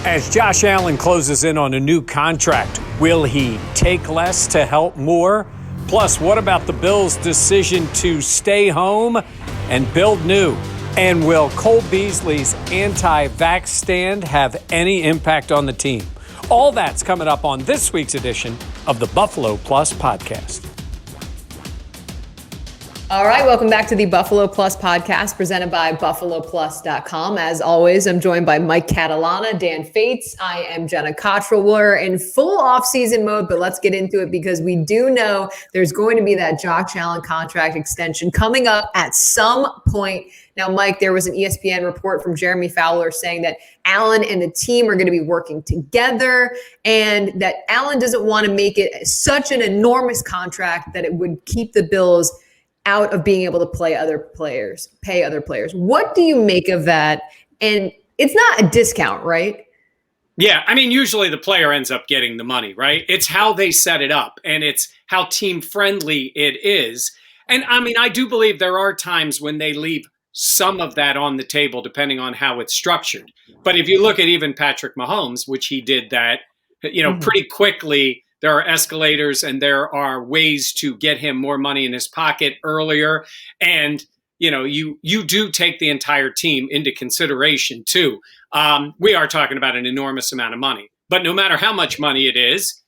As Josh Allen closes in on a new contract, will he take less to help more? Plus, what about the Bills' decision to stay home and build new? And will Cole Beasley's anti-vax stand have any impact on the team? All that's coming up on this week's edition of the Buffalo Plus podcast. All right, welcome back to the Buffalo Plus podcast presented by BuffaloPlus.com. As always, I'm joined by Mike Catalana, Dan Fates. I am Jenna Cottrell. We're in full off-season mode, but let's get into it because we do know there's going to be that Josh Allen contract extension coming up at some point. Now, Mike, there was an ESPN report from Jeremy Fowler saying that Allen and the team are going to be working together and that Allen doesn't want to make it such an enormous contract that it would keep the Bills out of being able to pay other players. What do you make of that? And it's not a discount, right? Yeah, I mean, usually the player ends up getting the money, right? It's how they set it up, and it's how team-friendly it is. And, I mean, I do believe there are times when they leave some of that on the table, depending on how it's structured. But if you look at even Patrick Mahomes, which he did that, pretty quickly, there are escalators and there are ways to get him more money in his pocket earlier. And, you do take the entire team into consideration too. We are talking about an enormous amount of money, but no matter how much money it is,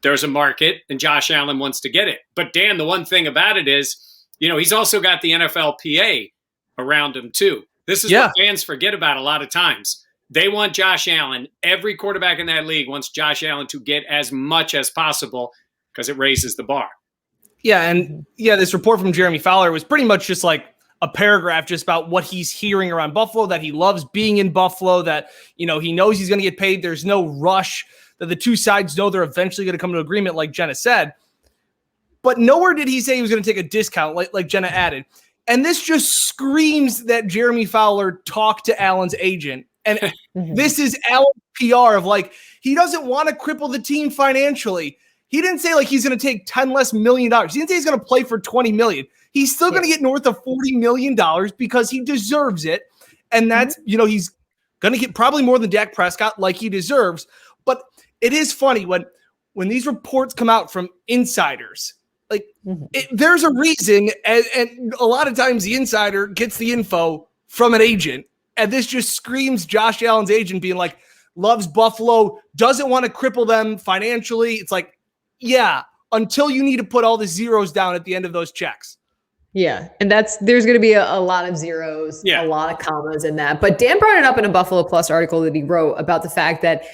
there's a market and Josh Allen wants to get it. But Dan, the one thing about it is, he's also got the NFLPA around him too. This is what fans forget about a lot of times. They want Josh Allen. Every quarterback in that league wants Josh Allen to get as much as possible because it raises the bar. Yeah, and this report from Jeremy Fowler was pretty much just like a paragraph just about what he's hearing around Buffalo, that he loves being in Buffalo, that, he knows he's going to get paid. There's no rush, that the two sides know they're eventually going to come to agreement, like Jenna said. But nowhere did he say he was going to take a discount, like Jenna added. And this just screams that Jeremy Fowler talked to Allen's agent. And this is Allen's PR of he doesn't want to cripple the team financially. He didn't say he's going to take $10 million less. He didn't say he's going to play for $20 million. He's still going to get north of $40 million because he deserves it. And that's, he's going to get probably more than Dak Prescott like he deserves. But it is funny when these reports come out from insiders, there's a reason. And a lot of times the insider gets the info from an agent. And this just screams Josh Allen's agent being loves Buffalo, doesn't want to cripple them financially. It's until you need to put all the zeros down at the end of those checks. Yeah, and there's going to be a lot of zeros, a lot of commas in that. But Dan brought it up in a Buffalo Plus article that he wrote about the fact that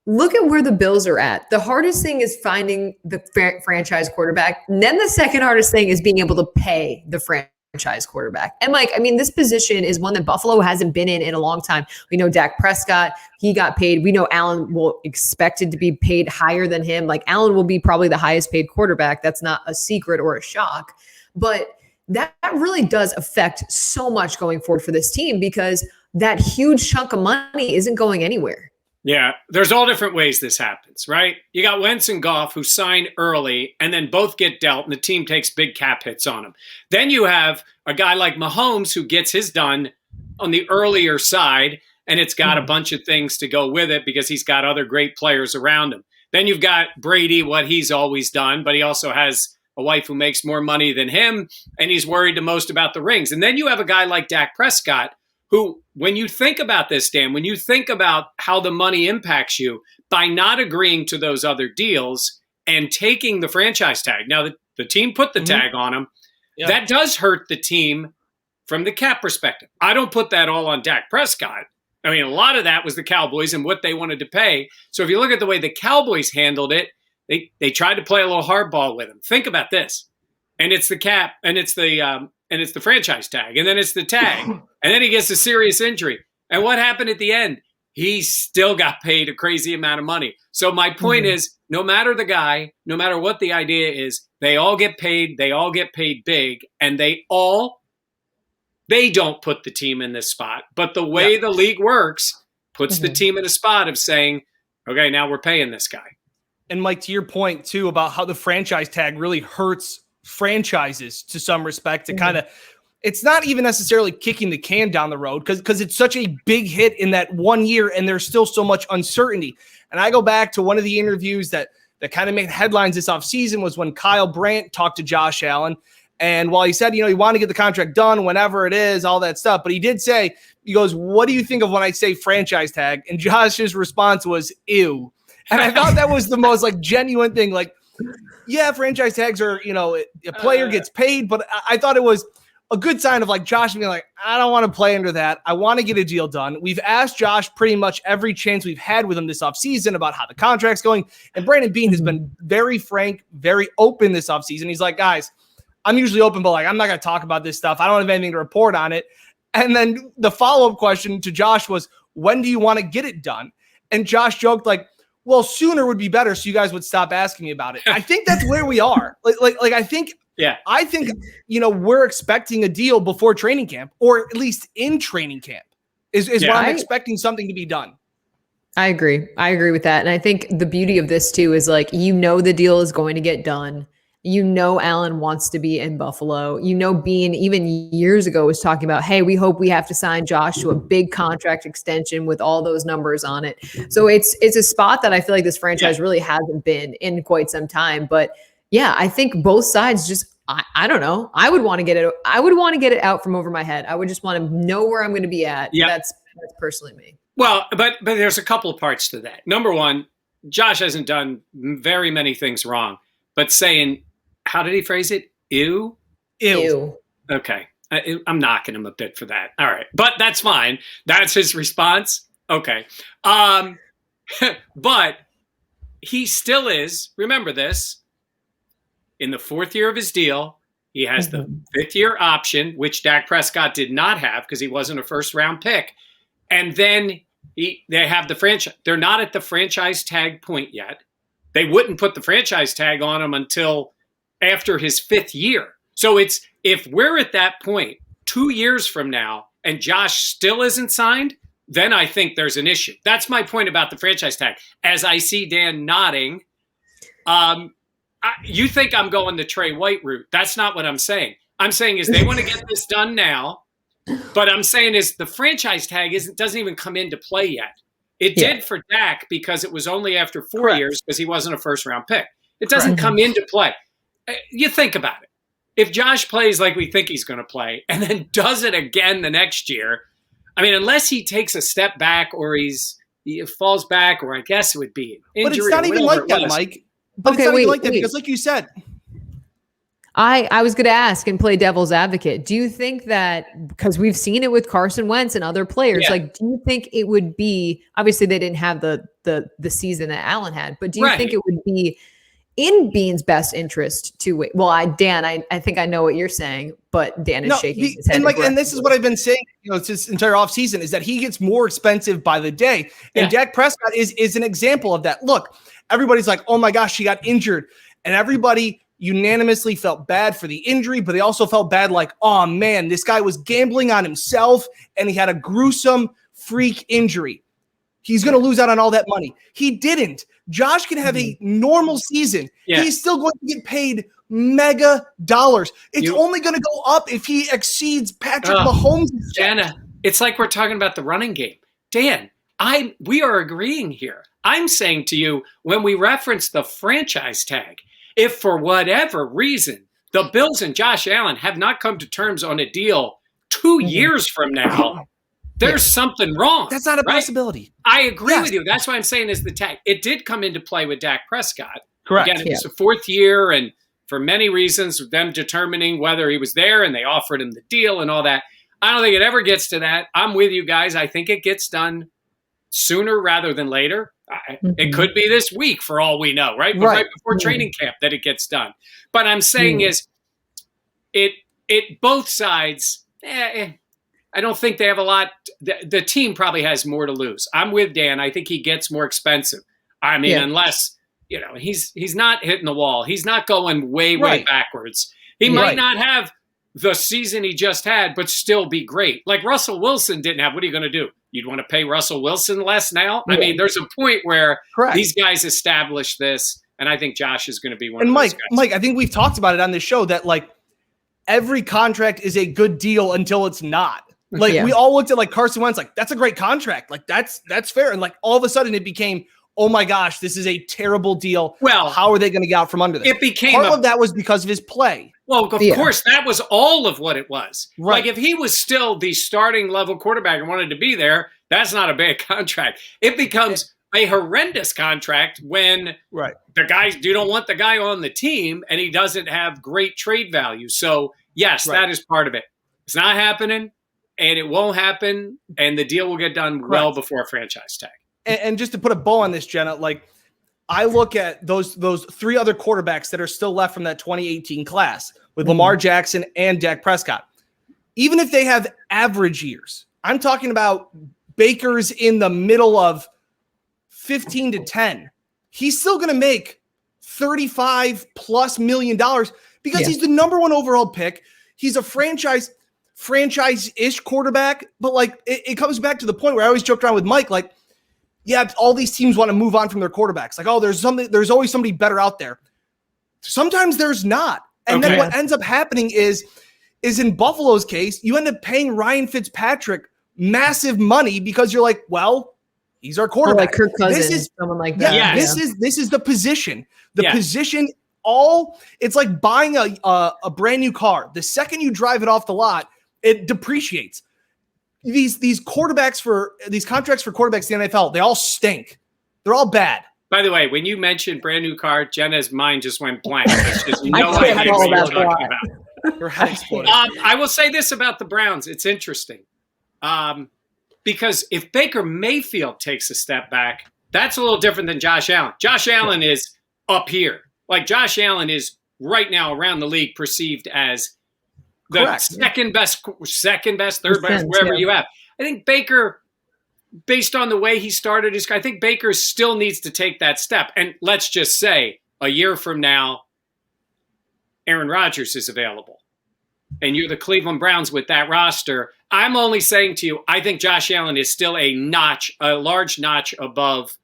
look at where the Bills are at. The hardest thing is finding the franchise quarterback. And then the second hardest thing is being able to pay the franchise quarterback. And Mike, I mean, this position is one that Buffalo hasn't been in a long time. We know Dak Prescott, he got paid. We know Allen will expected to be paid higher than him. Allen will be probably the highest paid quarterback. That's not a secret or a shock, but that really does affect so much going forward for this team because that huge chunk of money isn't going anywhere. Yeah, there's all different ways this happens, right? You got Wentz and Goff who sign early and then both get dealt and the team takes big cap hits on them. Then you have a guy like Mahomes who gets his done on the earlier side and it's got a bunch of things to go with it because he's got other great players around him. Then you've got Brady, what he's always done, but he also has a wife who makes more money than him and he's worried the most about the rings. And then you have a guy like Dak Prescott who, when you think about this, Dan, when you think about how the money impacts you, by not agreeing to those other deals and taking the franchise tag. Now, the team put the tag on him. Yeah. That does hurt the team from the cap perspective. I don't put that all on Dak Prescott. I mean, a lot of that was the Cowboys and what they wanted to pay. So if you look at the way the Cowboys handled it, they tried to play a little hardball with him. Think about this. And it's the cap, and it's the franchise tag, and then it's the tag, and then he gets a serious injury. And what happened at the end? He still got paid a crazy amount of money. So my point is, no matter the guy, no matter what the idea is, they all get paid big, and they don't put the team in this spot. But the way the league works puts the team in a spot of saying, okay, now we're paying this guy. And Mike, to your point too, about how the franchise tag really hurts franchises to some respect. It kind of it's not even necessarily kicking the can down the road because it's such a big hit in that 1 year and there's still so much uncertainty. And I go back to one of the interviews that kind of made headlines this offseason was when Kyle Brandt talked to Josh Allen. And while he said, he wanted to get the contract done whenever it is, all that stuff, but he did say, he goes, what do you think of when I say franchise tag? And Josh's response was, ew. And I thought that was the most genuine thing. Yeah, franchise tags are, a player gets paid, but I thought it was a good sign of Josh being I don't want to play under that. I want to get a deal done. We've asked Josh pretty much every chance we've had with him this offseason about how the contract's going. And Brandon Beane has been very frank, very open this offseason. He's like, guys, I'm usually open, but I'm not going to talk about this stuff. I don't have anything to report on it. And then the follow-up question to Josh was, when do you want to get it done? And Josh joked well, sooner would be better, so you guys would stop asking me about it. I think that's where we are. I think we're expecting a deal before training camp, or at least in training camp is where I'm expecting something to be done. I agree. I agree with that. And I think the beauty of this too is the deal is going to get done. Allen wants to be in Buffalo. Beane even years ago was talking about, hey, we hope we have to sign Josh to a big contract extension with all those numbers on it. So it's a spot that I feel like this franchise really hasn't been in quite some time. But yeah, I think both sides just, I don't know. I would want to get it. I would want to get it out from over my head. I would just want to know where I'm going to be at. Yeah. That's personally me. Well, but there's a couple of parts to that. Number one, Josh hasn't done very many things wrong, but saying, how did he phrase it? Ew? Ew. Okay. I'm knocking him a bit for that. All right. But that's fine. That's his response. Okay. But he still is, remember this, in the 4th year of his deal. He has the 5th year option, which Dak Prescott did not have because he wasn't a first round pick. And then they have the franchise. They're not at the franchise tag point yet. They wouldn't put the franchise tag on him until after his 5th year. So if we're at that point 2 years from now and Josh still isn't signed, then I think there's an issue. That's my point about the franchise tag. As I see Dan nodding, you think I'm going the Trey White route. That's not what I'm saying. I'm saying is they want to get this done now, but I'm saying is the franchise tag doesn't even come into play yet. It did for Dak because it was only after 4 years because he wasn't a first round pick. It doesn't come into play. You think about it. If Josh plays like we think he's going to play and then does it again the next year, unless he takes a step back or he falls back, or I guess it would be injury. But it's not even like that, Mike. But it's not even like that because like you said. I was going to ask and play devil's advocate. Do you think that, because we've seen it with Carson Wentz and other players, do you think it would be, obviously they didn't have the season that Allen had, but do you think it would be in Beane's best interest to wait? Well, Dan, I think I know what you're saying, but Dan is shaking his head. And this is what I've been saying, this entire offseason is that he gets more expensive by the day. And Dak Prescott is an example of that. Look, everybody's like, oh my gosh, he got injured. And everybody unanimously felt bad for the injury, but they also felt bad oh man, this guy was gambling on himself and he had a gruesome freak injury. He's going to lose out on all that money. He didn't. Josh can have a normal season. Yeah. He's still going to get paid mega dollars. It's only going to go up if he exceeds Patrick Mahomes. Jana, it's like we're talking about the running game. Dan, we are agreeing here. I'm saying to you, when we reference the franchise tag, if for whatever reason the Bills and Josh Allen have not come to terms on a deal 2 years from now, there's something wrong. That's not a possibility. I agree with you. That's why I'm saying is the tag. It did come into play with Dak Prescott. Correct. Again, it was the 4th year, and for many reasons, them determining whether he was there, and they offered him the deal and all that. I don't think it ever gets to that. I'm with you guys. I think it gets done sooner rather than later. It could be this week for all we know, right? But right before training camp that it gets done. But I'm saying is it both sides, I don't think they have a lot. The team probably has more to lose. I'm with Dan. I think he gets more expensive. Unless, he's not hitting the wall. He's not going way backwards. He might not have the season he just had, but still be great. Like Russell Wilson didn't have. What are you going to do? You'd want to pay Russell Wilson less now? Yeah. There's a point where these guys establish this, and I think Josh is going to be one of those guys. Mike, I think we've talked about it on this show that, every contract is a good deal until it's not. Like we all looked at like Carson Wentz, like that's a great contract. Like that's fair. And like all of a sudden it became, oh my gosh, this is a terrible deal. Well, how are they going to get out from under this? It became part of that was because of his play. Well, of course, that was all of what it was. Right. Like if he was still the starting level quarterback and wanted to be there, that's not a bad contract. It becomes a horrendous contract when the guys, you don't want the guy on the team and he doesn't have great trade value. So yes, that is part of it. It's not happening and it won't happen. And the deal will get done well before franchise tag. And just to put a bow on this, Jenna, like I look at those three other quarterbacks that are still left from that 2018 class with Lamar Jackson and Dak Prescott. Even if they have average years, I'm talking about Baker's in the middle of 15 to 10. He's still going to make $35+ million because he's the number one overall pick. He's a franchise-ish quarterback, but like it comes back to the point where I always joked around with Mike, like, yeah, all these teams want to move on from their quarterbacks. Like, oh, there's always somebody better out there. Sometimes there's not. And then what ends up happening is in Buffalo's case, you end up paying Ryan Fitzpatrick massive money because you're like, well, he's our quarterback. Or like Kirk Cousins, someone like that. Yeah, this is the position. The position, it's like buying a brand new car. The second you drive it off the lot, it depreciates. These contracts for quarterbacks in the NFL, they all stink. They're all bad. By the way, when you mentioned brand new car, Jenna's mind just went blank. She's no I idea what you're talking about. Her head exploded. I will say this about the Browns. It's interesting. Because if Baker Mayfield takes a step back, that's a little different than Josh Allen. Josh Allen is up here. Like Josh Allen is right now around the league perceived as the second best, third best, wherever you have. I think Baker, based on the way he started I think Baker still needs to take that step. And let's just say a year from now, Aaron Rodgers is available. And you're the Cleveland Browns with that roster. I'm only saying to you, I think Josh Allen is still a large notch above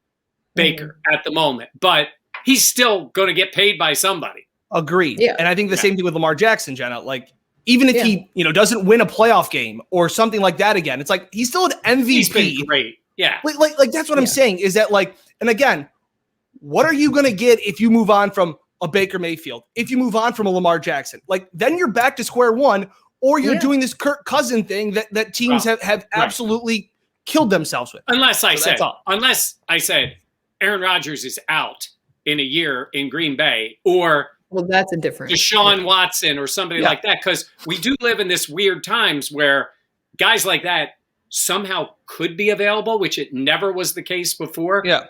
Baker at the moment. But he's still going to get paid by somebody. Agreed. Yeah. And I think the same thing with Lamar Jackson, Jenna. Like, even if he, doesn't win a playoff game or something like that again, it's like he's still an MVP. He's been great. Yeah. Like that's what I'm saying is that like, and again, what are you going to get if you move on from a Baker Mayfield? If you move on from a Lamar Jackson, like then you're back to square one, or you're doing this Kirk Cousin thing that teams have absolutely killed themselves with. Unless I said Aaron Rodgers is out in a year in Green Bay, or well, that's a different Deshaun Watson or somebody like that, because we do live in this weird times where guys like that somehow could be available, which it never was the case before. Yeah.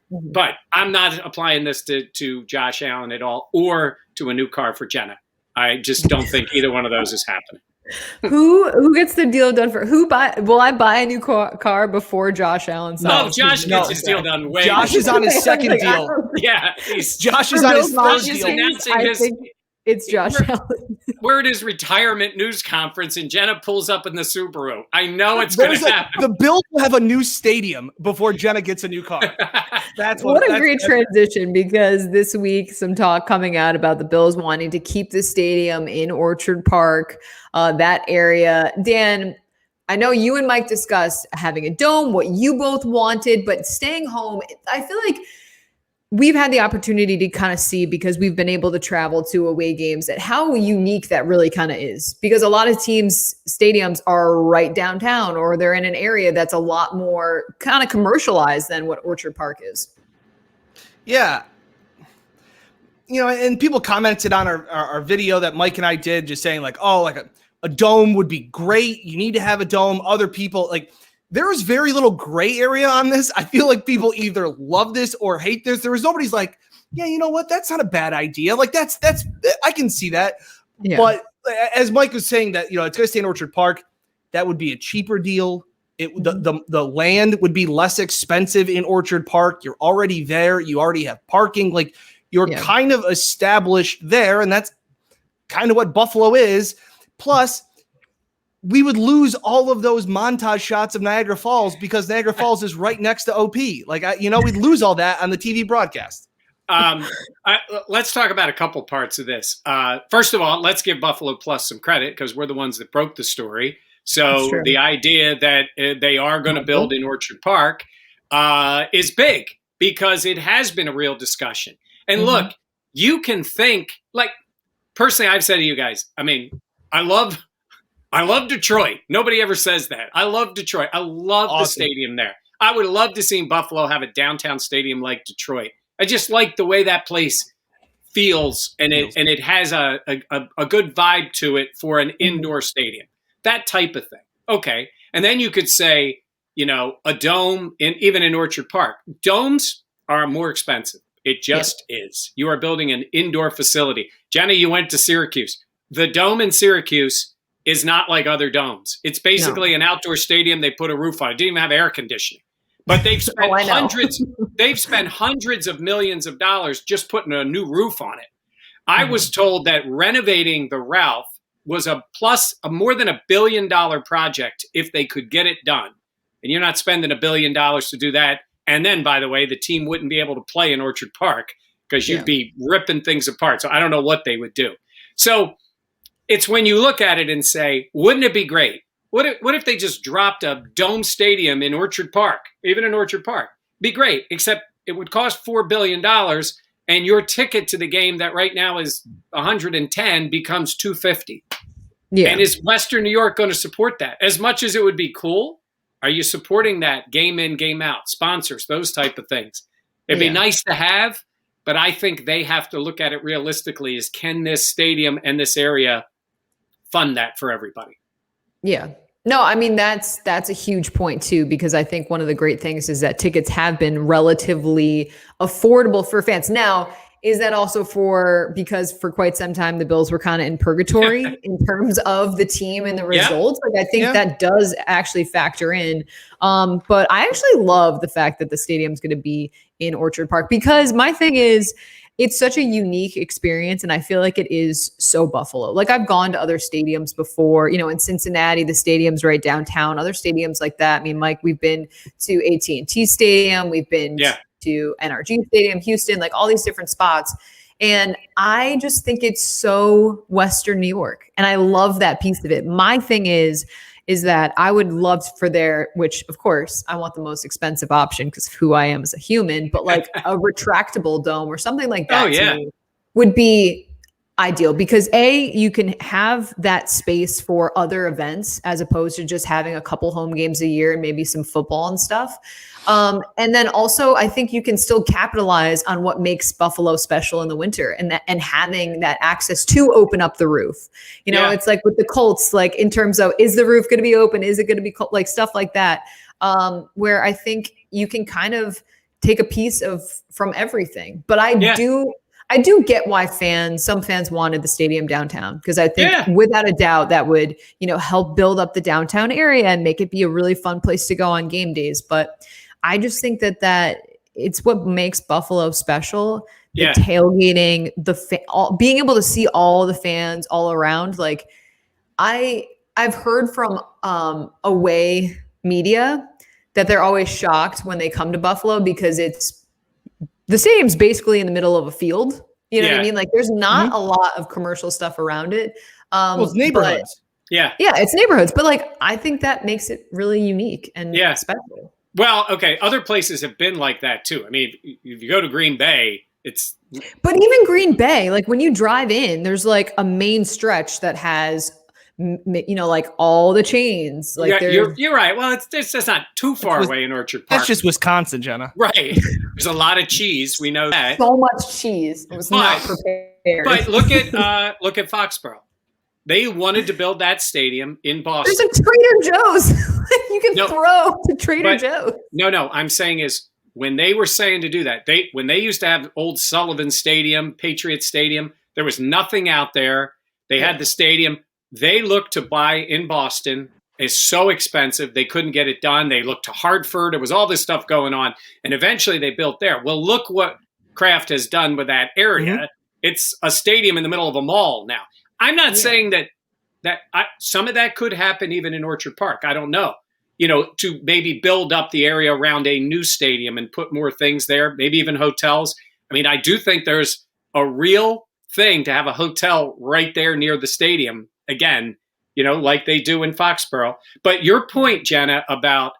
But I'm not applying this to Josh Allen at all or to a new car for Jenna. I just don't think either one of those is happening. Who gets the deal done for who will I buy a new car before Josh Allen? No, Josh gets his deal done way. Josh is on his second deal. Yeah, Josh is on his third deal. Announcing it's Josh Allen. We're at his retirement news conference, and Jenna pulls up in the Subaru. I know it's going to happen. The Bills will have a new stadium before Jenna gets a new car. That's what a great transition, because this week some talk coming out about the Bills wanting to keep the stadium in Orchard Park, that area. Dan, I know you and Mike discussed having a dome, what you both wanted, but staying home, I feel like we've had the opportunity to kind of see, because we've been able to travel to away games, at how unique that really kind of is, because a lot of teams' stadiums are right downtown, or they're in an area that's a lot more kind of commercialized than what Orchard Park is. Yeah. And people commented on our video that Mike and I did, just saying like, oh, like a dome would be great. You need to have a dome. Other people like, there was very little gray area on this. I feel like people either love this or hate this. There was nobody's like, yeah, you know what? That's not a bad idea. Like that's I can see that. Yeah. But as Mike was saying that, it's going to stay in Orchard Park. That would be a cheaper deal. The land would be less expensive in Orchard Park. You're already there. You already have parking. Like you're kind of established there. And that's kind of what Buffalo is. Plus, we would lose all of those montage shots of Niagara Falls, because Niagara Falls is right next to OP. Like, we'd lose all that on the TV broadcast. Let's talk about a couple parts of this. First of all, let's give Buffalo Plus some credit because we're the ones that broke the story. So the idea that they are going to build in Orchard Park is big because it has been a real discussion. And look, you can think, like, personally, I've said to you guys, I mean, I love Detroit. Nobody ever says that. I love Detroit. I love the stadium there. I would love to see Buffalo have a downtown stadium like Detroit. I just like the way that place feels, and it has a good vibe to it for an indoor stadium. That type of thing. Okay. And then you could say, you know, a dome, even in Orchard Park. Domes are more expensive. It just is. You are building an indoor facility. Jenny, you went to Syracuse. The dome in Syracuse is not like other domes. It's basically an outdoor stadium. They put a roof on it. It didn't even have air conditioning. But they've spent they've spent hundreds of millions of dollars just putting a new roof on it. I was told that renovating the Ralph was a more than $1 billion project if they could get it done. And you're not spending $1 billion to do that. And then, by the way, the team wouldn't be able to play in Orchard Park because you'd be ripping things apart. So I don't know what they would do. So it's when you look at it and say, wouldn't it be great? What if they just dropped a dome stadium in Orchard Park, even in Orchard Park? Be great, except it would cost $4 billion, and your ticket to the game that right now is $110 becomes $250. Yeah. And is Western New York going to support that? As much as it would be cool, are you supporting that game in, game out, sponsors, those type of things? It'd be nice to have, but I think they have to look at it realistically is, can this stadium and this area fund that for everybody? Yeah. No, I mean, that's a huge point too, because I think one of the great things is that tickets have been relatively affordable for fans. Now, is that also because for quite some time, the Bills were kind of in purgatory in terms of the team and the results? Like, I think that does actually factor in. But I actually love the fact that the stadium's going to be in Orchard Park, because my thing is, it's such a unique experience, and I feel like it is so Buffalo. Like, I've gone to other stadiums before, you know, in Cincinnati, the stadium's right downtown, other stadiums like that. I mean, Mike, we've been to AT&T Stadium, we've been to NRG Stadium, Houston, like all these different spots. And I just think it's so Western New York, and I love that piece of it. My thing is that I would love for which of course I want the most expensive option because of who I am as a human, but like a retractable dome or something like that to me would be ideal, because you can have that space for other events as opposed to just having a couple home games a year and maybe some football and stuff. And then also, I think you can still capitalize on what makes Buffalo special in the winter, and having that access to open up the roof. You know, it's like with the Colts, like in terms of, is the roof going to be open? Is it going to be like stuff like that? Where I think you can kind of take a piece from everything. But I do get why some fans wanted the stadium downtown, because I think without a doubt that would, you know, help build up the downtown area and make it be a really fun place to go on game days. But I just think that it's what makes Buffalo special. The tailgating, being able to see all the fans all around. Like, I've heard from away media that they're always shocked when they come to Buffalo, because the stadium's basically in the middle of a field. You know what I mean? Like, there's not a lot of commercial stuff around it. It's neighborhoods. It's neighborhoods. But like, I think that makes it really unique and special. Well, okay. Other places have been like that too. I mean, if you go to Green Bay, but even Green Bay, like when you drive in, there's like a main stretch that has, you know, like all the chains. Like, you're right. Well, it's just not too far away in Orchard Park. That's just Wisconsin, Jenna. Right. There's a lot of cheese. We know that. So much cheese. I was not prepared. But look at Foxborough. They wanted to build that stadium in Boston. There's a Trader Joe's. You can throw to Trader Joe's. No. I'm saying is, when they were saying to do that, when they used to have old Sullivan Stadium, Patriot Stadium, there was nothing out there. They had the stadium. They looked to buy in Boston. It's so expensive. They couldn't get it done. They looked to Hartford. There was all this stuff going on. And eventually they built there. Well, look what Kraft has done with that area. Mm-hmm. It's a stadium in the middle of a mall now. I'm not saying that some of that could happen even in Orchard Park. I don't know. You know, to maybe build up the area around a new stadium and put more things there, maybe even hotels. I mean, I do think there's a real thing to have a hotel right there near the stadium, again, like they do in Foxborough. But your point, Jenna, about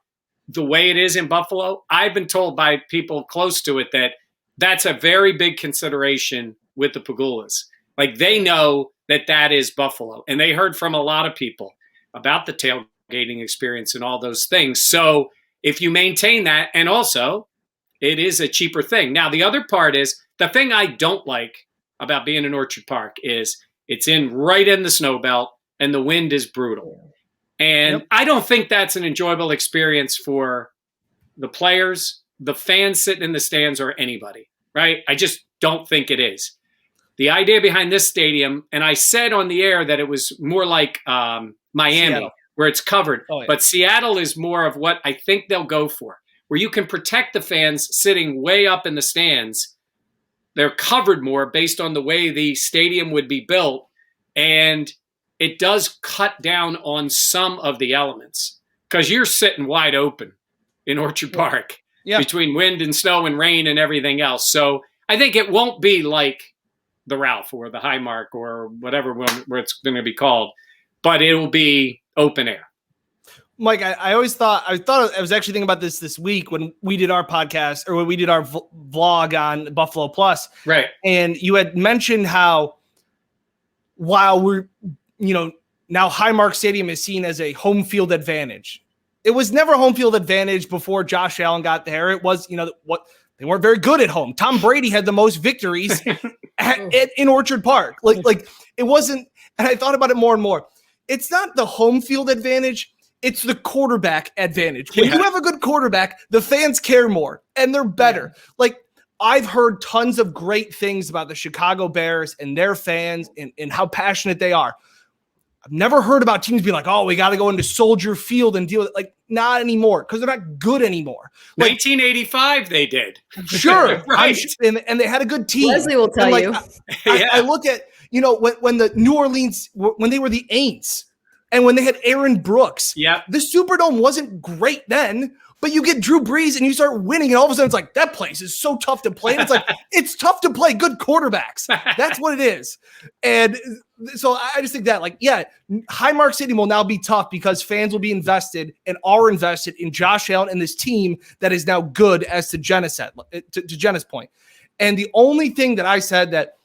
the way it is in Buffalo, I've been told by people close to it that that's a very big consideration with the Pagulas. Like, they know that is Buffalo. And they heard from a lot of people about the tailgating experience and all those things. So if you maintain that, and also it is a cheaper thing. Now, the other part is, the thing I don't like about being in Orchard Park is it's right in the snow belt and the wind is brutal. And I don't think that's an enjoyable experience for the players, the fans sitting in the stands, or anybody, right? I just don't think it is. The idea behind this stadium, and I said on the air that it was more like Miami, Seattle, where it's covered. Oh, yeah. But Seattle is more of what I think they'll go for, where you can protect the fans sitting way up in the stands. They're covered more based on the way the stadium would be built. And it does cut down on some of the elements, because you're sitting wide open in Orchard Park between wind and snow and rain and everything else. So I think it won't be like the Ralph or the Highmark or whatever where it's going to be called, but it will be open air. Mike, I was actually thinking about this week when we did our podcast, or when we did our vlog on Buffalo Plus. Right. And you had mentioned how while we're, now Highmark Stadium is seen as a home field advantage. It was never a home field advantage before Josh Allen got there. It was, they weren't very good at home. Tom Brady had the most victories in Orchard Park. Like it wasn't, and I thought about it more and more. It's not the home field advantage. It's the quarterback advantage. When you have a good quarterback, the fans care more and they're better. Yeah. Like, I've heard tons of great things about the Chicago Bears and their fans and how passionate they are. I've never heard about teams being like, oh, we got to go into Soldier Field and deal with it. Like, not anymore, because they're not good anymore. Like, 1985, they did. Sure. Right. And they had a good team. Leslie will tell you. I look at, when the New Orleans, when they were the Aints, and when they had Aaron Brooks, the Superdome wasn't great then, but you get Drew Brees and you start winning, and all of a sudden it's like, that place is so tough to play. And it's like, it's tough to play good quarterbacks. That's what it is. And so I just think that, Highmark Stadium will now be tough because fans will be invested and are invested in Josh Allen and this team that is now good, as to Jenna said, to Jenna's point. And the only thing that I said that,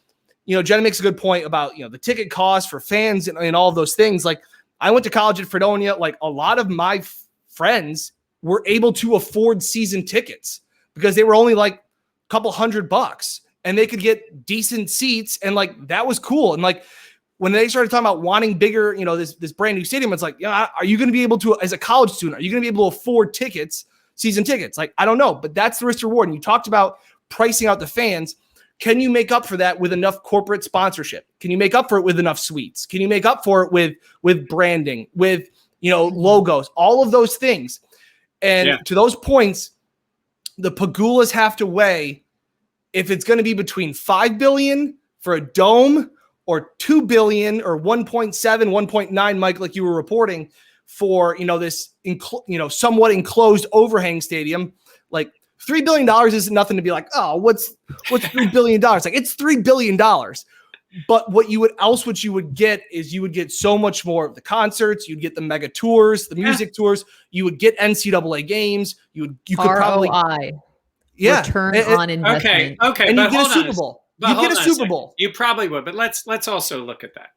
Jenna makes a good point about, the ticket costs for fans and all of those things. Like, I went to college at Fredonia. Like, a lot of my friends were able to afford season tickets because they were only like a couple $100 and they could get decent seats. And that was cool. And when they started talking about wanting bigger, this brand new stadium, it's like, are you going to be able to, as a college student, are you going to be able to afford season tickets? Like, I don't know, but that's the risk reward. And you talked about pricing out the fans. Can you make up for that with enough corporate sponsorship? Can you make up for it with enough suites? Can you make up for it with branding, with, logos, all of those things? And to those points, the Pagulas have to weigh if it's going to be between $5 billion for a dome or $2 billion or 1.7, 1.9, Mike, like you were reporting, for, this, somewhat enclosed overhang stadium. Like, $3 billion isn't nothing to be like, oh, what's $3 billion? Like, it's $3 billion. But what you would get is you would get so much more of the concerts. You'd get the mega tours, the music tours. You would get NCAA games. You could probably return on investment. Okay, and you get a Super Bowl. You get a Super Bowl. You probably would, but let's also look at that.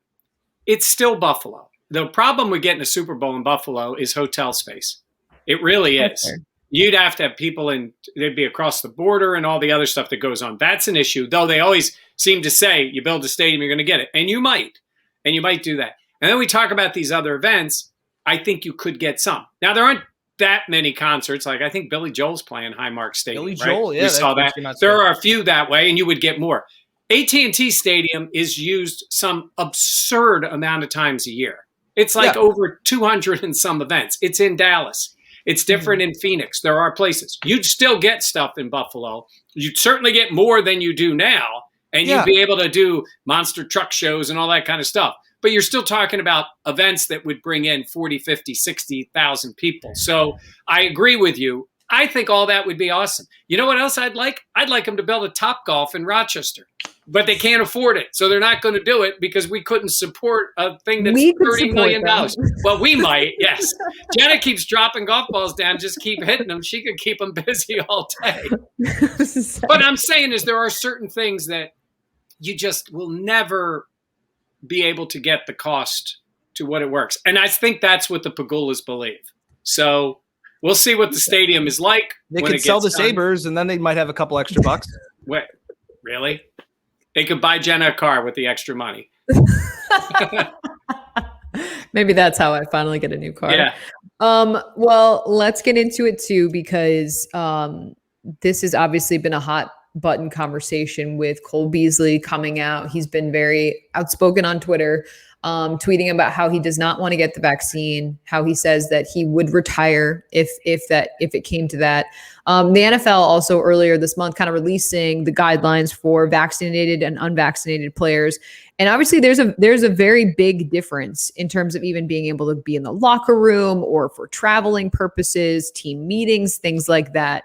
It's still Buffalo. The problem with getting a Super Bowl in Buffalo is hotel space. It really is. Fair. You'd have to have people they'd be across the border and all the other stuff that goes on. That's an issue, though they always seem to say, you build a stadium, you're going to get it. And you might do that. And then we talk about these other events. I think you could get some. Now, there aren't that many concerts. Like, I think Billy Joel's playing Highmark Stadium. Billy Joel, yeah. We saw that. There are a few that way, and you would get more. AT&T Stadium is used some absurd amount of times a year. It's over 200 and some events. It's in Dallas. It's different in Phoenix. There are places. You'd still get stuff in Buffalo. You'd certainly get more than you do now. And you'd be able to do monster truck shows and all that kind of stuff. But you're still talking about events that would bring in 40, 50, 60,000 people. So I agree with you. I think all that would be awesome. You know what else I'd like? I'd like them to build a Topgolf in Rochester. But they can't afford it, so they're not going to do it because we couldn't support a thing that's $30 million. Well, we might, yes. Jenna keeps dropping golf balls down, just keep hitting them. She could keep them busy all day. But I'm saying is there are certain things that you just will never be able to get the cost to what it works. And I think that's what the Pagulas believe. So we'll see what the stadium is like. They could sell the Sabres, and then they might have a couple extra bucks. Wait, really? They could buy Jenna a car with the extra money. Maybe that's how I finally get a new car. Yeah. Well, let's get into it too, because this has obviously been a hot button conversation with Cole Beasley coming out. He's been very outspoken on Twitter, tweeting about how he does not want to get the vaccine, how he says that he would retire if it came to that. The NFL also earlier this month kind of releasing the guidelines for vaccinated and unvaccinated players. And obviously there's a very big difference in terms of even being able to be in the locker room or for traveling purposes, team meetings, things like that.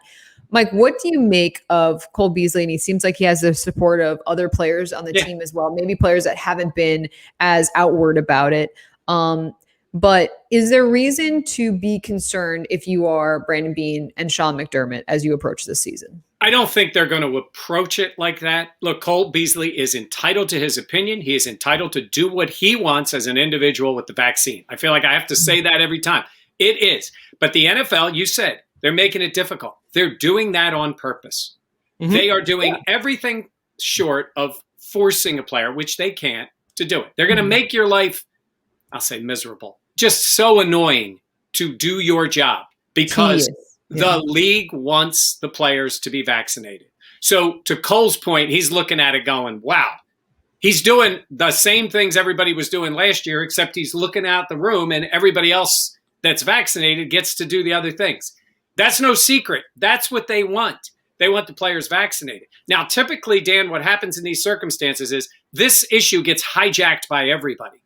Mike, what do you make of Cole Beasley? And he seems like he has the support of other players on the team as well, maybe players that haven't been as outward about it. But is there reason to be concerned if you are Brandon Beane and Sean McDermott as you approach this season? I don't think they're going to approach it like that. Look, Cole Beasley is entitled to his opinion. He is entitled to do what he wants as an individual with the vaccine. I feel like I have to say that every time. It is. But the NFL, you said, they're making it difficult. They're doing that on purpose. Mm-hmm. They are doing everything short of forcing a player, which they can't, to do it. They're going to make your life, I'll say miserable, just so annoying to do your job because the league wants the players to be vaccinated. So to Cole's point, he's looking at it going, wow, he's doing the same things everybody was doing last year, except he's looking out the room and everybody else that's vaccinated gets to do the other things. That's no secret. That's what they want. They want the players vaccinated. Now, typically, Dan, what happens in these circumstances is this issue gets hijacked by everybody.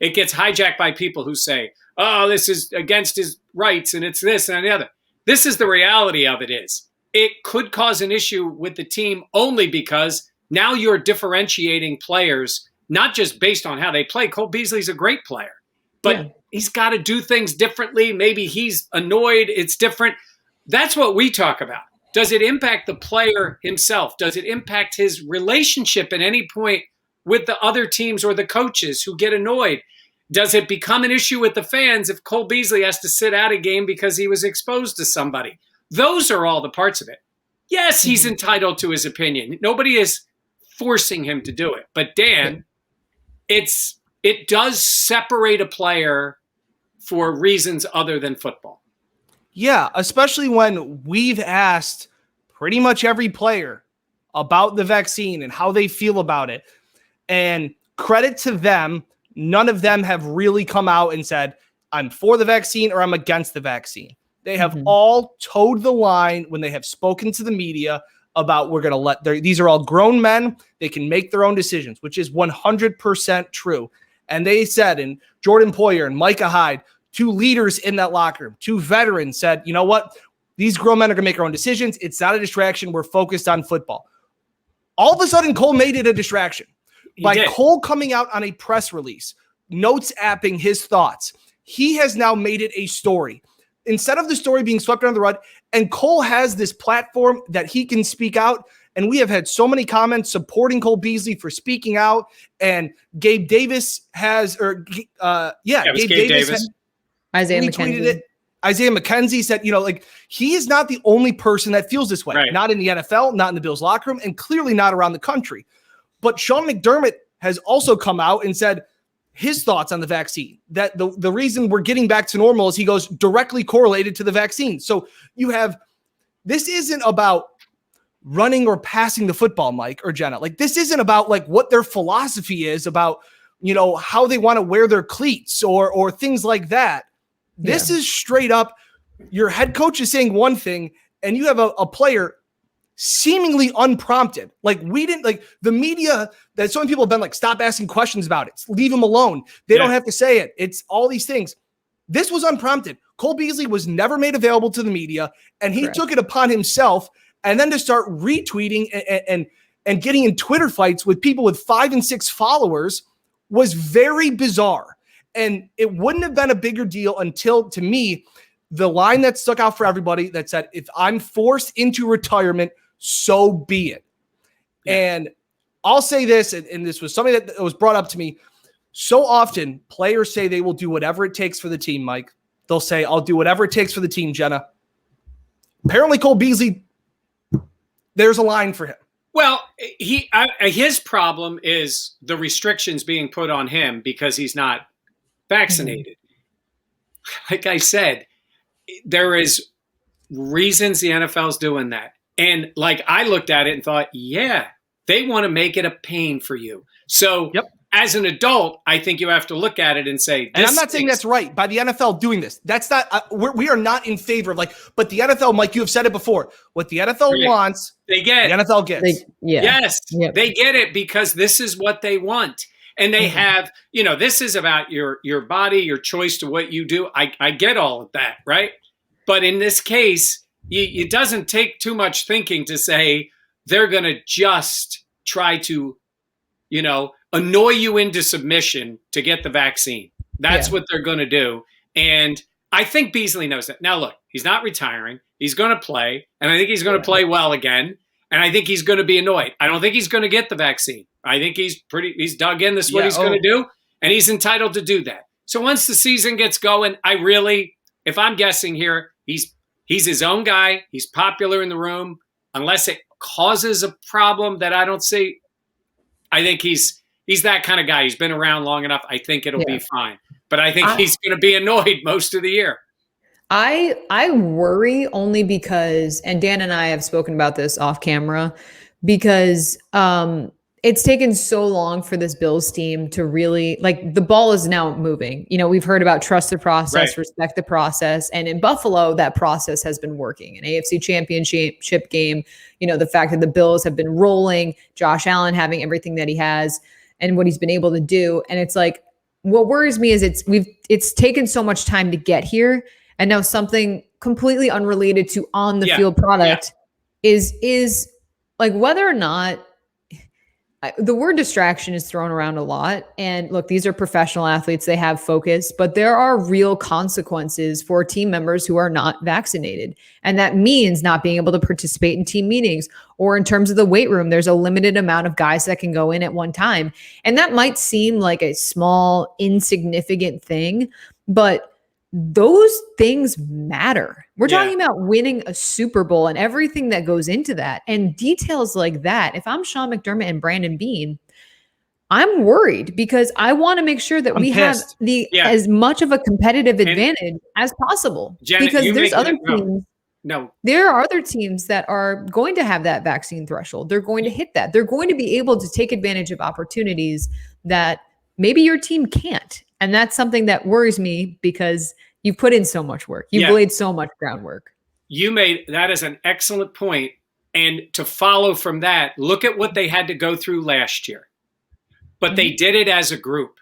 It gets hijacked by people who say, oh, this is against his rights and it's this and the other. This is the reality of it is. It could cause an issue with the team only because now you're differentiating players, not just based on how they play. Cole Beasley's a great player, but he's got to do things differently. Maybe he's annoyed. It's different. That's what we talk about. Does it impact the player himself? Does it impact his relationship at any point with the other teams or the coaches who get annoyed? Does it become an issue with the fans if Cole Beasley has to sit out a game because he was exposed to somebody? Those are all the parts of it. Yes, he's entitled to his opinion. Nobody is forcing him to do it. But Dan, it does separate a player for reasons other than football. Yeah, especially when we've asked pretty much every player about the vaccine and how they feel about it. And credit to them, none of them have really come out and said, I'm for the vaccine or I'm against the vaccine. They have all towed the line when they have spoken to the media about we're going to let these are all grown men. They can make their own decisions, which is 100% true. And they said, and Jordan Poyer and Micah Hyde, two leaders in that locker room, two veterans said, you know what? These grown men are going to make their own decisions. It's not a distraction. We're focused on football. All of a sudden, Cole made it a distraction. By Cole coming out on a press release, notes apping his thoughts, he has now made it a story. Instead of the story being swept under the rug, and Cole has this platform that he can speak out, and we have had so many comments supporting Cole Beasley for speaking out, and Gabe Davis has, Gabe Davis. Isaiah McKenzie. Isaiah McKenzie said, he is not the only person that feels this way. Right. Not in the NFL, not in the Bills locker room, and clearly not around the country. But Sean McDermott has also come out and said his thoughts on the vaccine, that the reason we're getting back to normal is he goes directly correlated to the vaccine. So this isn't about running or passing the football, Mike or Jenna. This isn't about what their philosophy is about, how they want to wear their cleats or things like that. This is straight up, your head coach is saying one thing and you have a player seemingly unprompted. The media, that so many people have been stop asking questions about it. Leave him alone. They don't have to say it. It's all these things. This was unprompted. Cole Beasley was never made available to the media, and he took it upon himself, and then to start retweeting and getting in Twitter fights with people with 5 and 6 followers was very bizarre. And it wouldn't have been a bigger deal until, to me, the line that stuck out for everybody that said, if I'm forced into retirement, so be it. Yeah. And I'll say this, and this was something that was brought up to me. So often, players say they will do whatever it takes for the team, Mike. They'll say, I'll do whatever it takes for the team, Jenna. Apparently, Cole Beasley, there's a line for him. Well, his problem is the restrictions being put on him because he's not vaccinated. Like I said, there is reasons the NFL's doing that. And like I looked at it and thought, yeah, they want to make it a pain for you. So as an adult, I think you have to look at it and say, and I'm not saying that's right by the NFL doing this. That's not, we are not in favor of but the NFL, Mike, you have said it before. What the NFL wants, they get. The NFL gets. Yes, they get it because this is what they want. And they have, this is about your body, your choice to what you do. I get all of that, right? But in this case, it doesn't take too much thinking to say they're going to just try to, annoy you into submission to get the vaccine. That's what they're going to do. And I think Beasley knows that. Now, look, he's not retiring. He's going to play. And I think he's going to play well again. And I think he's going to be annoyed. I don't think he's going to get the vaccine. I think he's dug in. This is what he's going to do. And he's entitled to do that. So once the season gets going, if I'm guessing here, he's his own guy. He's popular in the room. Unless it causes a problem that I don't see, I think he's that kind of guy. He's been around long enough. I think it'll be fine. But I think he's going to be annoyed most of the year. I worry only because, and Dan and I have spoken about this off camera, because it's taken so long for this Bills team to really, the ball is now moving. We've heard about trust the process, respect the process. And in Buffalo, that process has been working. An AFC championship game, the fact that the Bills have been rolling, Josh Allen having everything that he has and what he's been able to do. And it's what worries me is it's taken so much time to get here. And now something completely unrelated to on the field product is whether or not the word distraction is thrown around a lot. And look, these are professional athletes. They have focus, but there are real consequences for team members who are not vaccinated. And that means not being able to participate in team meetings, or in terms of the weight room, there's a limited amount of guys that can go in at one time. And that might seem like a small, insignificant thing, but those things matter. We're talking about winning a Super Bowl and everything that goes into that, and details like that. If I'm Sean McDermott and Brandon Beane, I'm worried because I want to make sure that we have as much of a competitive advantage as possible. Janet, because there's other teams. No, there are other teams that are going to have that vaccine threshold. They're going to hit that. They're going to be able to take advantage of opportunities that maybe your team can't. And that's something that worries me because you put in so much work. You've laid so much groundwork. You made that as an excellent point. And to follow from that, look at what they had to go through last year. But they did it as a group.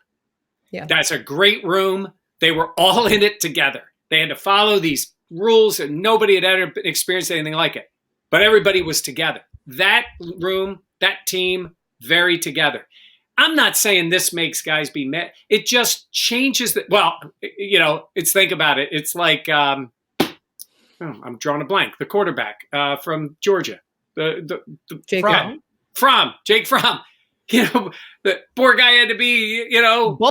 Yeah. That's a great room. They were all in it together. They had to follow these rules and nobody had ever experienced anything like it. But everybody was together. That room, that team, very together. I'm not saying this makes guys be met. It just changes think about it. It's like, I'm drawing a blank. The quarterback from Georgia, Jake Fromm. The poor guy had to be,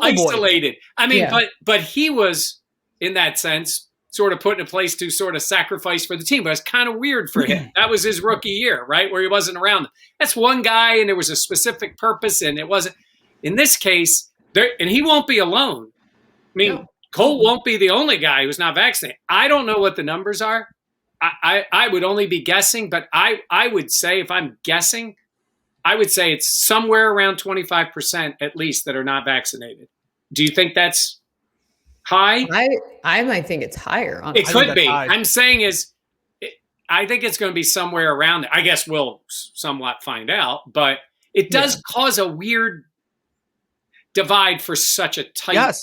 isolated. Boy. I mean, but he was in that sense sort of put in a place to sort of sacrifice for the team. But it's kind of weird for him. That was his rookie year, right? Where he wasn't around. That's one guy and there was a specific purpose and it wasn't. In this case, and he won't be alone. I mean, Cole won't be the only guy who's not vaccinated. I don't know what the numbers are. I would only be guessing, but I would say if I'm guessing, I would say it's somewhere around 25% at least that are not vaccinated. Do you think that's high? I might think it's higher. Honestly. It could be. High. I'm saying I think it's going to be somewhere around there. I guess we'll somewhat find out, but it does cause a weird divide for such a tight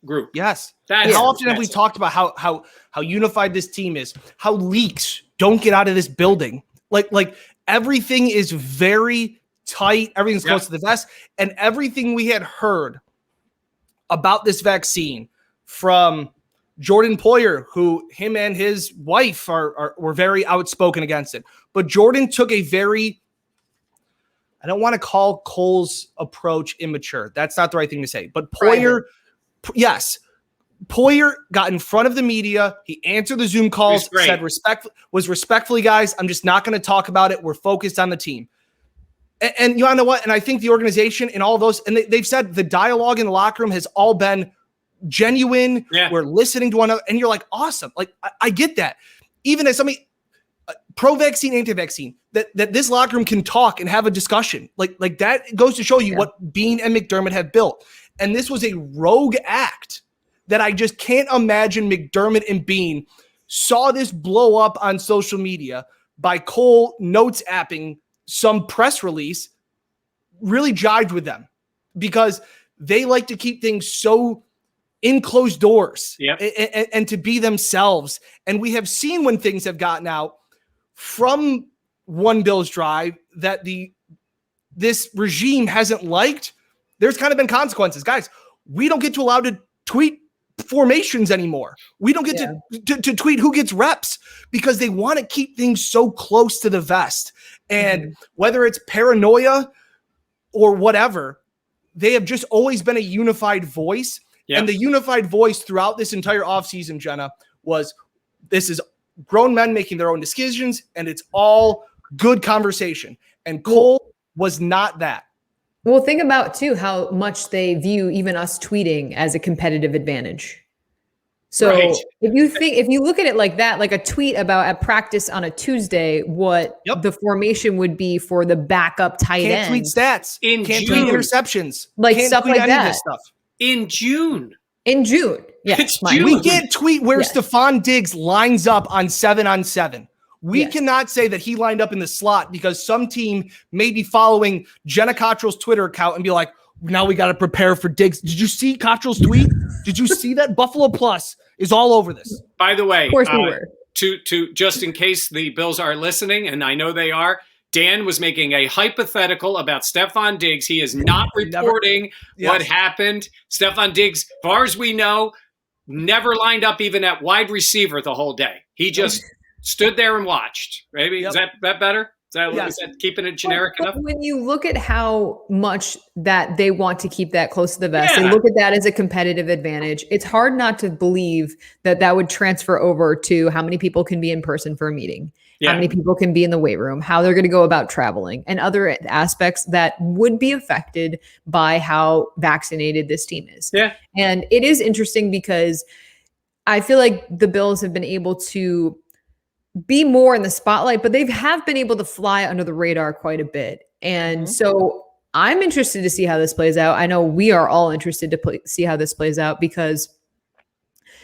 group. Yes. How often have we talked about how unified this team is? How leaks don't get out of this building. Like everything is very tight. Everything's close to the vest. And everything we had heard about this vaccine from Jordan Poyer, who him and his wife were very outspoken against it. But Jordan took a very, I don't want to call Cole's approach immature. That's not the right thing to say. But Poyer, yes, Poyer got in front of the media. He answered the Zoom calls, said respectfully, guys, I'm just not going to talk about it. We're focused on the team. And you know what? And I think the organization and all those, and they've said the dialogue in the locker room has all been genuine. Yeah. We're listening to one another. And you're like, awesome. Like, I get that. Even as somebody pro-vaccine, anti-vaccine, that this locker room can talk and have a discussion. Like that goes to show you what Beane and McDermott have built. And this was a rogue act that I just can't imagine McDermott and Beane saw this blow up on social media by Cole notes apping some press release, really jived with them because they like to keep things so in closed doors and to be themselves. And we have seen when things have gotten out from One Bills Drive that this regime hasn't liked. There's kind of been consequences. Guys, we don't get to allow to tweet formations anymore. We don't get to tweet who gets reps because they want to keep things so close to the vest. And whether it's paranoia or whatever, they have just always been a unified voice. Yep. And the unified voice throughout this entire offseason, Jenna, was this is grown men making their own decisions, and it's all good conversation. And Cole was not that. Well, think about, too, how much they view even us tweeting as a competitive advantage. So if you look at it like that, like a tweet about at practice on a Tuesday, what the formation would be for the backup tight end. Can't tweet stats. Can't tweet interceptions. Like stuff like that. In June. Yes. We can't tweet where Stephon Diggs lines up on 7-on-7. We cannot say that he lined up in the slot because some team may be following Jenna Cottrell's Twitter account and be like, now we got to prepare for Diggs. Did you see Cottrell's tweet? Did you see that? Buffalo Plus is all over this. By the way, to just in case the Bills are listening, and I know they are, Dan was making a hypothetical about Stephon Diggs. He is not reporting what happened. Stephon Diggs, as far as we know, never lined up even at wide receiver the whole day. He just stood there and watched. Maybe is that better? Is that keeping it generic enough? When you look at how much that they want to keep that close to the vest and look at that as a competitive advantage, it's hard not to believe that would transfer over to how many people can be in person for a meeting, how many people can be in the weight room, how they're going to go about traveling, and other aspects that would be affected by how vaccinated this team is. Yeah. And it is interesting because I feel like the Bills have been able to be more in the spotlight, but they have been able to fly under the radar quite a bit. And so I'm interested to see how this plays out. I know we are all interested to see how this plays out because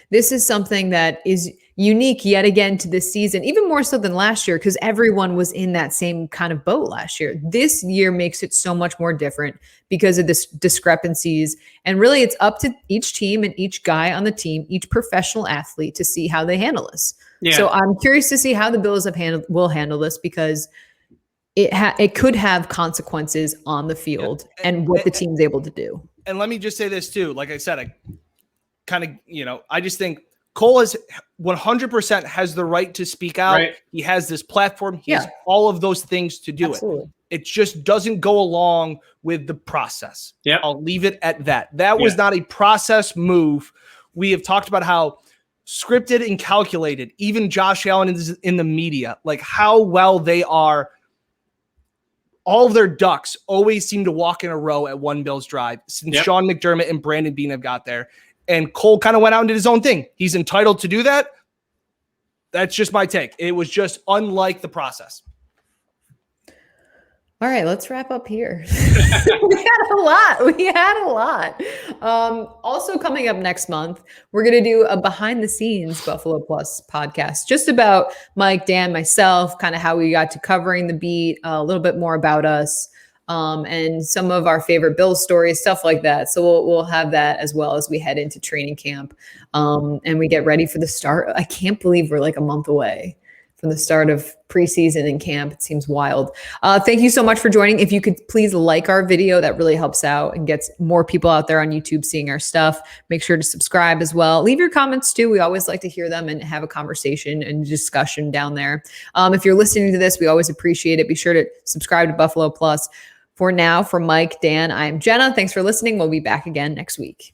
this is something that is unique yet again to this season, even more so than last year, because everyone was in that same kind of boat last year. This year makes it so much more different because of this discrepancies. And really it's up to each team and each guy on the team, each professional athlete to see how they handle this. Yeah. So I'm curious to see how the Bills will handle this because it could have consequences on the field and what the team's able to do. And let me just say this too. Like I said, I just think Cole is 100% has the right to speak out. Right. He has this platform. He has all of those things to do it. It just doesn't go along with the process. Yeah, I'll leave it at that. That was not a process move. We have talked about how scripted and calculated, even Josh Allen is in the media, like how well they are. All of their ducks always seem to walk in a row at One Bills Drive since Sean McDermott and Brandon Beane have got there. And Cole kind of went out and did his own thing. He's entitled to do that. That's just my take. It was just unlike the process. All right, let's wrap up here. We had a lot. Also coming up next month, we're going to do a behind the scenes Buffalo Plus podcast, just about Mike, Dan, myself, kind of how we got to covering the beat, a little bit more about us. and some of our favorite Bills stories, stuff like that. So we'll have that as well as we head into training camp, and we get ready for the start. I can't believe we're like a month away from the start of preseason and camp. It seems wild. Thank you so much for joining. If you could please like our video, that really helps out and gets more people out there on YouTube seeing our stuff. Make sure to subscribe as well. Leave your comments too. We always like to hear them and have a conversation and discussion down there. If you're listening to this, we always appreciate it. Be sure to subscribe to Buffalo Plus. For now, from Mike, Dan, I'm Jenna. Thanks for listening. We'll be back again next week.